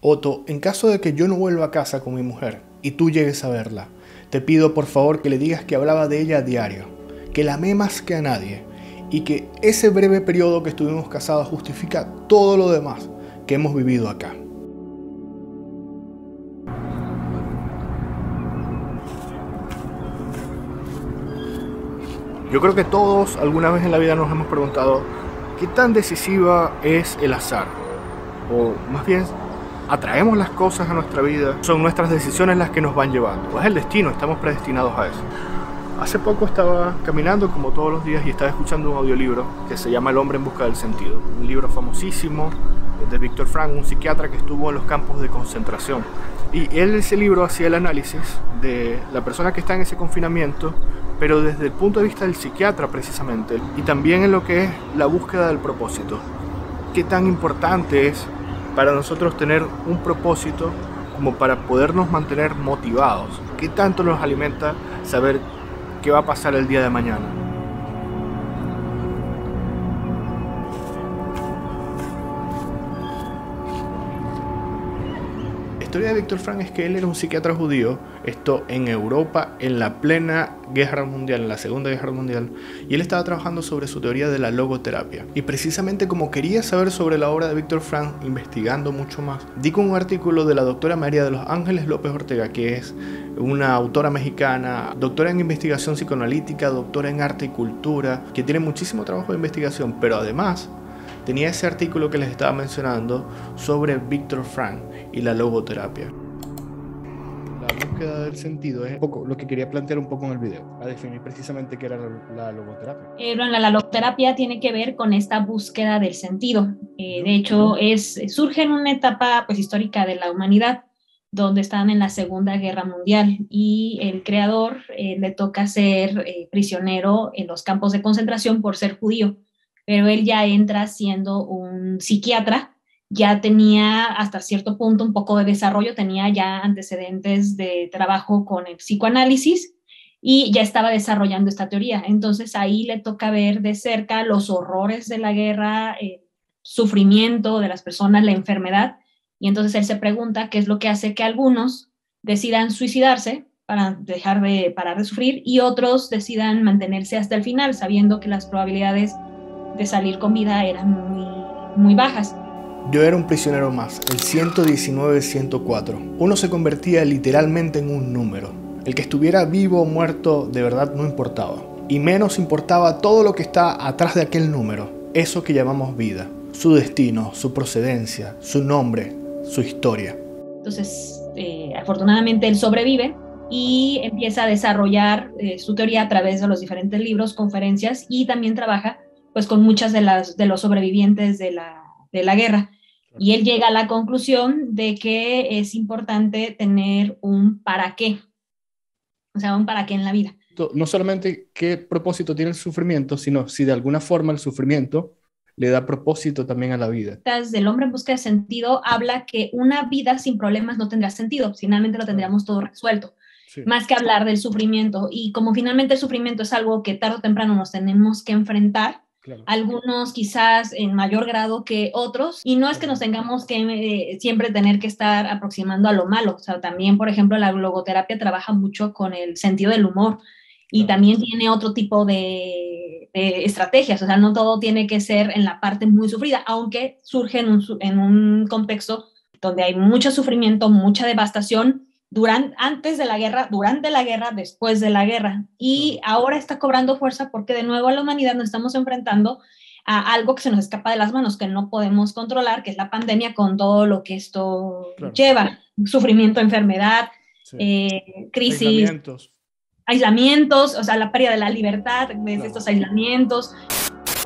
Otto, en caso de que yo no vuelva a casa con mi mujer y tú llegues a verla, te pido por favor que le digas que hablaba de ella a diario, que la amé más que a nadie y que ese breve periodo que estuvimos casados justifica todo lo demás que hemos vivido acá. Yo creo que todos alguna vez en la vida nos hemos preguntado qué tan decisiva es el azar, o más bien, ¿atraemos las cosas a nuestra vida? ¿Son nuestras decisiones las que nos van llevando? ¿O es el destino? ¿Estamos predestinados a eso? Hace poco estaba caminando como todos los días y estaba escuchando un audiolibro que se llama El hombre en busca del sentido. Un libro famosísimo de Viktor Frankl, un psiquiatra que estuvo en los campos de concentración. Y él en ese libro hacía el análisis de la persona que está en ese confinamiento, pero desde el punto de vista del psiquiatra precisamente, y también en lo que es la búsqueda del propósito. ¿Qué tan importante es para nosotros tener un propósito como para podernos mantener motivados? ¿Qué tanto nos alimenta saber qué va a pasar el día de mañana? La historia de Viktor Frankl es que él era un psiquiatra judío, esto en Europa en la plena guerra mundial, en la Segunda Guerra Mundial, y él estaba trabajando sobre su teoría de la logoterapia. Y precisamente como quería saber sobre la obra de Viktor Frankl, investigando mucho más, di con un artículo de la doctora María de los Ángeles López Ortega, que es una autora mexicana, doctora en investigación psicoanalítica, doctora en arte y cultura, que tiene muchísimo trabajo de investigación, pero además tenía ese artículo que les estaba mencionando sobre Viktor Frankl y la logoterapia. La búsqueda del sentido es un poco lo que quería plantear un poco en el video, a definir precisamente qué era la logoterapia. La logoterapia tiene que ver con esta búsqueda del sentido. De hecho, surge en una etapa pues, histórica de la humanidad, donde están en la Segunda Guerra Mundial y el creador le toca ser prisionero en los campos de concentración por ser judío, pero él ya entra siendo un psiquiatra. Ya tenía hasta cierto punto un poco de desarrollo, tenía ya antecedentes de trabajo con el psicoanálisis y ya estaba desarrollando esta teoría. Entonces ahí le toca ver de cerca los horrores de la guerra, el sufrimiento de las personas, la enfermedad, y entonces él se pregunta qué es lo que hace que algunos decidan suicidarse para parar de sufrir y otros decidan mantenerse hasta el final, sabiendo que las probabilidades de salir con vida eran muy bajas. Yo era un prisionero más, el 119-104. Uno se convertía literalmente en un número. El que estuviera vivo o muerto de verdad no importaba. Y menos importaba todo lo que está atrás de aquel número. Eso que llamamos vida. Su destino, su procedencia, su nombre, su historia. Entonces, afortunadamente él sobrevive y empieza a desarrollar su teoría a través de los diferentes libros, conferencias y también trabaja pues con muchas de los sobrevivientes de la guerra. Y él llega a la conclusión de que es importante tener un para qué, o sea, un para qué en la vida. No solamente qué propósito tiene el sufrimiento, sino si de alguna forma el sufrimiento le da propósito también a la vida. Del hombre en busca de sentido habla que una vida sin problemas no tendrá sentido, finalmente lo tendríamos todo resuelto. Sí. Más que hablar del sufrimiento. Y como finalmente el sufrimiento es algo que tarde o temprano nos tenemos que enfrentar, claro. Algunos quizás en mayor grado que otros, y no es que nos tengamos que siempre tener que estar aproximando a lo malo, o sea, también, por ejemplo, la logoterapia trabaja mucho con el sentido del humor, y claro. También tiene otro tipo de estrategias, o sea, no todo tiene que ser en la parte muy sufrida, aunque surge en un contexto donde hay mucho sufrimiento, mucha devastación, antes de la guerra, durante la guerra, después de la guerra. Y ahora está cobrando fuerza porque de nuevo a la humanidad nos estamos enfrentando a algo que se nos escapa de las manos, que no podemos controlar, que es la pandemia con todo lo que esto lleva. Sufrimiento, enfermedad, crisis, aislamientos, o sea, la pérdida de la libertad de estos aislamientos.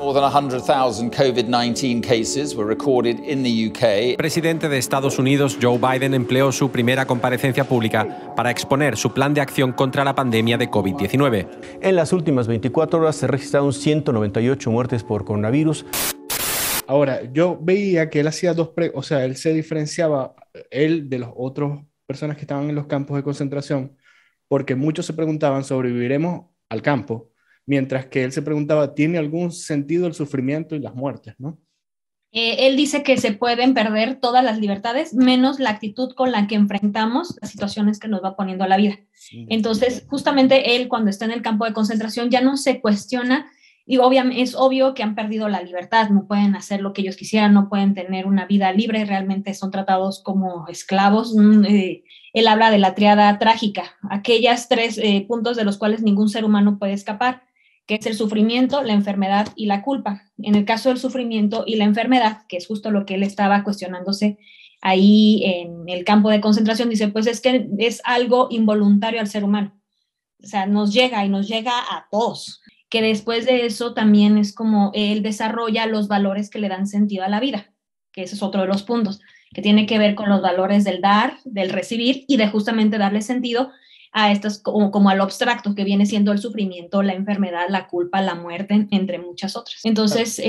More than 100,000 COVID-19 cases were recorded in the UK. El presidente de Estados Unidos, Joe Biden, empleó su primera comparecencia pública para exponer su plan de acción contra la pandemia de COVID-19. En las últimas 24 horas se registraron 198 muertes por coronavirus. Ahora, yo veía que él hacía o sea, él se diferenciaba, él de las otras personas que estaban en los campos de concentración, porque muchos se preguntaban, ¿sobreviviremos al campo? Mientras que él se preguntaba, ¿tiene algún sentido el sufrimiento y las muertes, no? Él dice que se pueden perder todas las libertades, menos la actitud con la que enfrentamos las situaciones que nos va poniendo la vida. Entonces, justamente él, cuando está en el campo de concentración, ya no se cuestiona, y obviamente es obvio que han perdido la libertad, no pueden hacer lo que ellos quisieran, no pueden tener una vida libre, realmente son tratados como esclavos. Él habla de la triada trágica, aquellas tres puntos de los cuales ningún ser humano puede escapar, que es el sufrimiento, la enfermedad y la culpa. En el caso del sufrimiento y la enfermedad, que es justo lo que él estaba cuestionándose ahí en el campo de concentración, dice, pues es que es algo involuntario al ser humano. O sea, nos llega y nos llega a todos. Que después de eso también es como él desarrolla los valores que le dan sentido a la vida, que ese es otro de los puntos, que tiene que ver con los valores del dar, del recibir y de justamente darle sentido a estos como al abstracto que viene siendo el sufrimiento, la enfermedad, la culpa, la muerte, entre muchas otras. Entonces,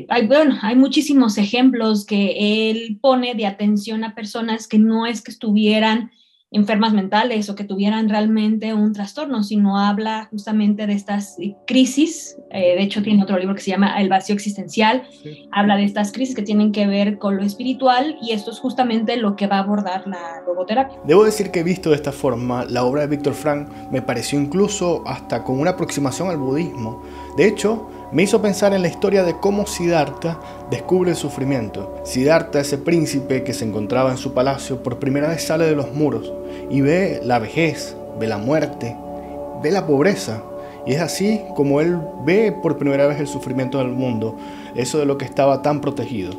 hay muchísimos ejemplos que él pone de atención a personas que no es que estuvieran enfermas mentales o que tuvieran realmente un trastorno, sino habla justamente de estas crisis. De hecho, tiene otro libro que se llama El vacío existencial. Sí. Habla de estas crisis que tienen que ver con lo espiritual y esto es justamente lo que va a abordar la logoterapia. Debo decir que visto de esta forma, la obra de Víctor Frank me pareció incluso hasta con una aproximación al budismo. De hecho, me hizo pensar en la historia de cómo Siddhartha descubre el sufrimiento. Siddhartha, ese príncipe que se encontraba en su palacio, por primera vez sale de los muros y ve la vejez, ve la muerte, ve la pobreza. Y es así como él ve por primera vez el sufrimiento del mundo, eso de lo que estaba tan protegido.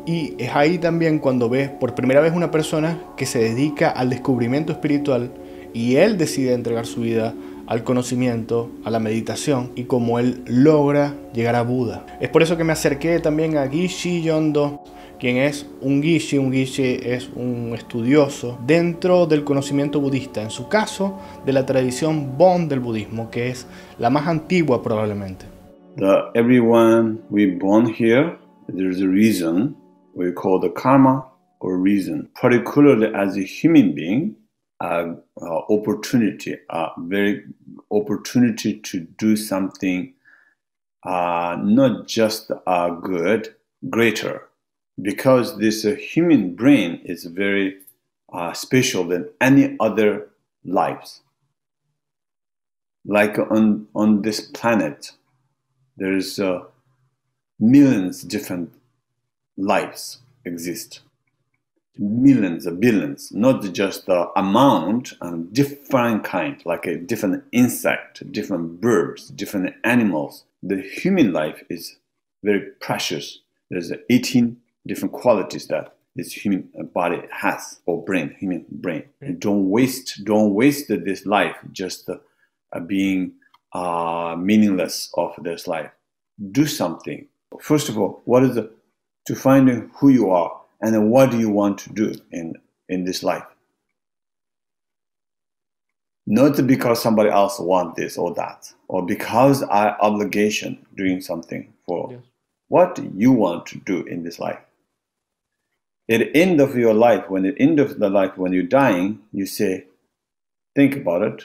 Y es ahí también cuando ves por primera vez una persona que se dedica al descubrimiento espiritual y él decide entregar su vida al conocimiento, a la meditación y cómo él logra llegar a Buda. Es por eso que me acerqué también a Gishi Yondo, quien es un Gishi. Un Gishi es un estudioso dentro del conocimiento budista, en su caso de la tradición Bon del budismo, que es la más antigua probablemente. Everyone we born here, there's a reason we call the karma or reason. Particularly as a human being, opportunity, very opportunity to do something not just good, greater. Because this human brain is very special than any other lives. Like on this planet, there's millions of different lives exist. Millions of billions, not just the amount, and different kind, like a different insect, different birds, different animals. The human life is very precious. There's 18 different qualities that this human body has, or brain, human brain. And don't waste this life just being meaningless of this life. Do something. First of all, to find who you are and what do you want to do in this life. Not because somebody else wants this or that, or because I obligation doing something for what you want to do in this life. At the end of your life, when you're dying, you say, think about it.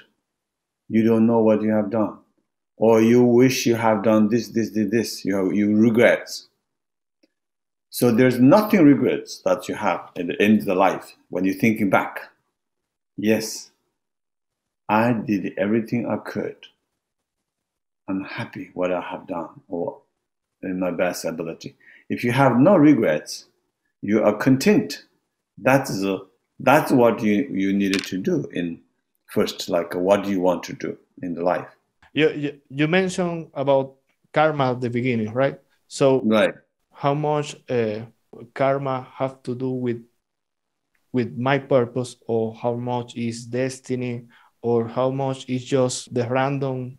You don't know what you have done. Or you wish you have done this. You regrets. So there's nothing regrets that you have at the end of the life when you're thinking back. Yes, I did everything I could. I'm happy what I have done or in my best ability. If you have no regrets, you are content. That's what you needed to do in first, like what do you want to do in the life? You mentioned about karma at the beginning, right? So right. How much karma have to do with my purpose, or how much is destiny, or how much is just the random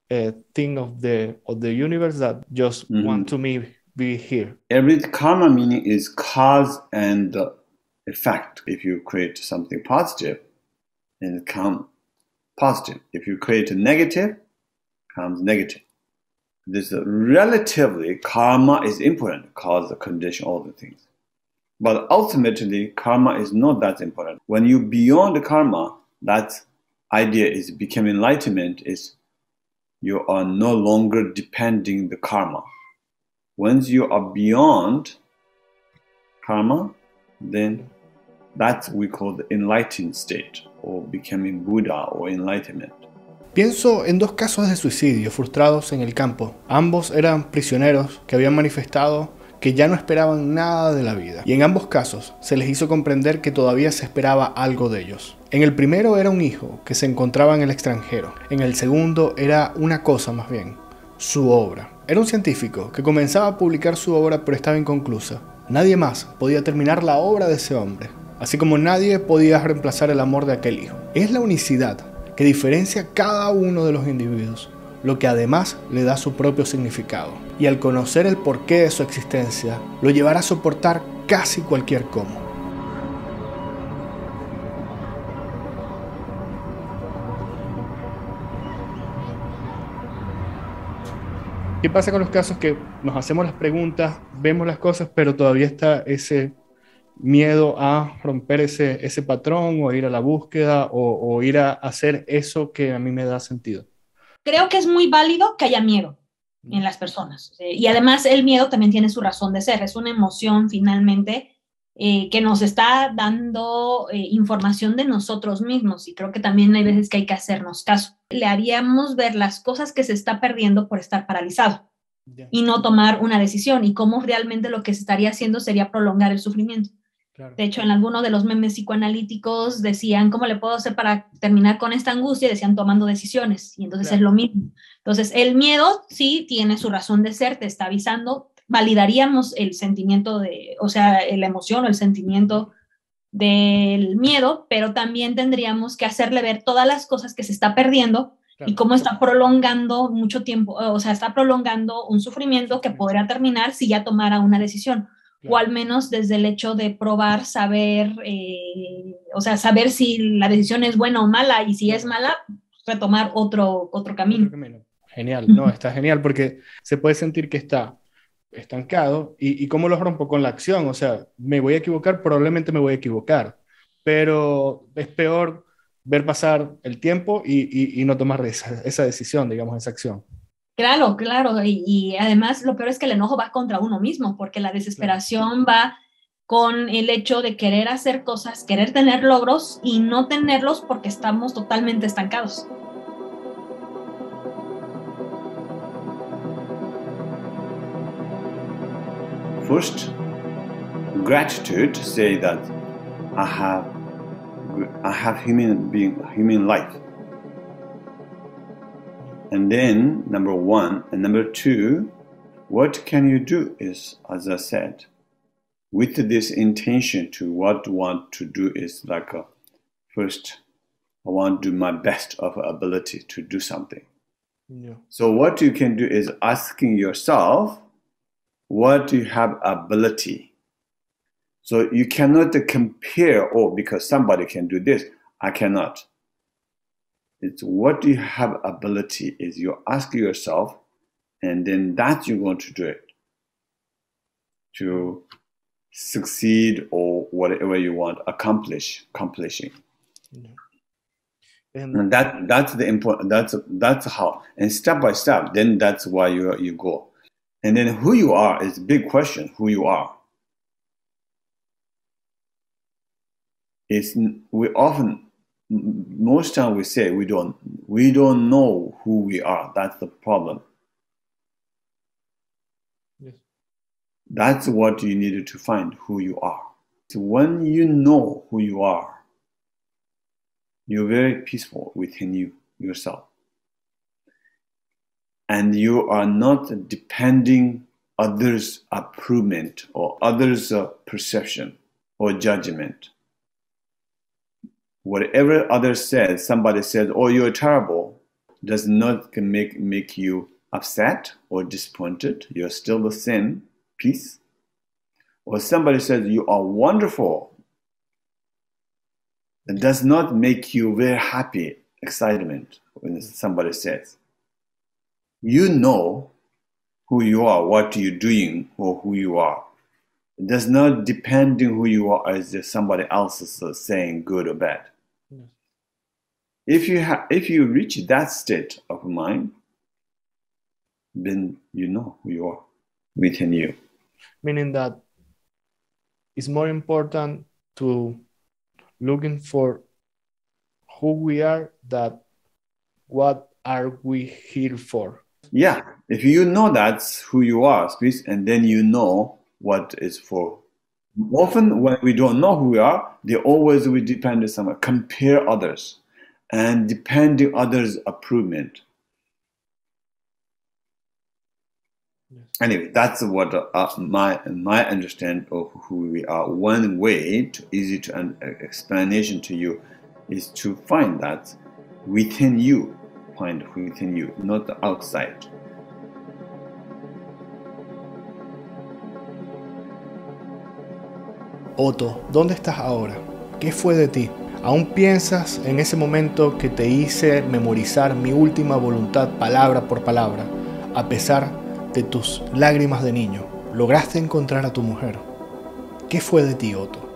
thing of the universe that just want to me be here? Every karma meaning is cause and effect. If you create something positive, then it comes positive. If you create a negative, comes negative. This relatively karma is important, cause, the condition, all the things. But ultimately, karma is not that important. When you beyond the karma, that idea is become enlightenment. Is you are no longer depending the karma. Once you are beyond karma, then that's we call the enlightened state, or becoming Buddha or enlightenment. Pienso en 2 casos de suicidio frustrados en el campo. Ambos eran prisioneros que habían manifestado que ya no esperaban nada de la vida. Y en ambos casos se les hizo comprender que todavía se esperaba algo de ellos. En el primero era un hijo que se encontraba en el extranjero. En el segundo era una cosa más bien, su obra. Era un científico que comenzaba a publicar su obra pero estaba inconclusa. Nadie más podía terminar la obra de ese hombre, así como nadie podía reemplazar el amor de aquel hijo. Es la unicidad que diferencia a cada uno de los individuos, lo que además le da su propio significado. Y al conocer el porqué de su existencia, lo llevará a soportar casi cualquier cómo. ¿Qué pasa con los casos que nos hacemos las preguntas, vemos las cosas, pero todavía está ese miedo a romper ese patrón o ir a la búsqueda o ir a hacer eso que a mí me da sentido? Creo que es muy válido que haya miedo en las personas. Y además el miedo también tiene su razón de ser. Es una emoción finalmente que nos está dando información de nosotros mismos. Y creo que también hay veces que hay que hacernos caso. Le haríamos ver las cosas que se está perdiendo por estar paralizado y no tomar una decisión. Y cómo realmente lo que se estaría haciendo sería prolongar el sufrimiento. Claro. De hecho, en alguno de los memes psicoanalíticos decían, ¿cómo le puedo hacer para terminar con esta angustia? Decían, tomando decisiones. Y entonces es lo mismo. Entonces, el miedo sí tiene su razón de ser, te está avisando. Validaríamos el sentimiento o sea, la emoción o el sentimiento del miedo, pero también tendríamos que hacerle ver todas las cosas que se está perdiendo. Claro. Y cómo está prolongando mucho tiempo, o sea, está prolongando un sufrimiento que podría terminar si ya tomara una decisión. Claro. O al menos desde el hecho de probar, saber, o sea, saber si la decisión es buena o mala, y si es mala, retomar otro camino. Genial, no, está genial porque se puede sentir que está estancado y cómo lo rompo con la acción. O sea, me voy a equivocar, probablemente me voy a equivocar, pero es peor ver pasar el tiempo y no tomar esa decisión, digamos, esa acción. Claro, y además lo peor es que el enojo va contra uno mismo, porque la desesperación va con el hecho de querer hacer cosas, querer tener logros y no tenerlos porque estamos totalmente estancados. First, gratitude to say that I have human life. And then, number 1, and number 2, what can you do is, as I said, with this intention to what I want to do is like, first, I want to do my best of ability to do something. Yeah. So what you can do is asking yourself, what do you have ability? So you cannot compare, because somebody can do this, I cannot. It's what do you have ability is you ask yourself, and then that you're going to do it to succeed or whatever you want accomplishing. Yeah. And that's the important. That's how, and step by step. Then that's why you go, and then who you are is a big question. Who you are. Most time we say we don't know who we are. That's the problem. Yes. That's what you needed to find, who you are. So when you know who you are, you're very peaceful within yourself. And you are not depending others' approval or others' perception or judgment. Whatever others said, somebody said, oh, you're terrible, does not make you upset or disappointed. You're still the same peace. Or somebody says you are wonderful, it does not make you very happy, excitement when somebody says. You know who you are, what you're doing, or who you are. It does not depend on who you are as if somebody else is saying good or bad. Yes. If you reach that state of mind, then you know who you are. within you. Meaning that it's more important to looking for who we are than what are we here for. Yeah, if you know that's who you are, and then you know what is for. Often when we don't know who we are, we depend on someone, compare others, and depend on others' approval. Yes. Anyway, that's what my understanding of who we are. One way easy to explanation to you is to find that within you. Find within you, not outside. Otto, ¿dónde estás ahora? ¿Qué fue de ti? ¿Aún piensas en ese momento que te hice memorizar mi última voluntad palabra por palabra, a pesar de tus lágrimas de niño? ¿Lograste encontrar a tu mujer? ¿Qué fue de ti, Otto?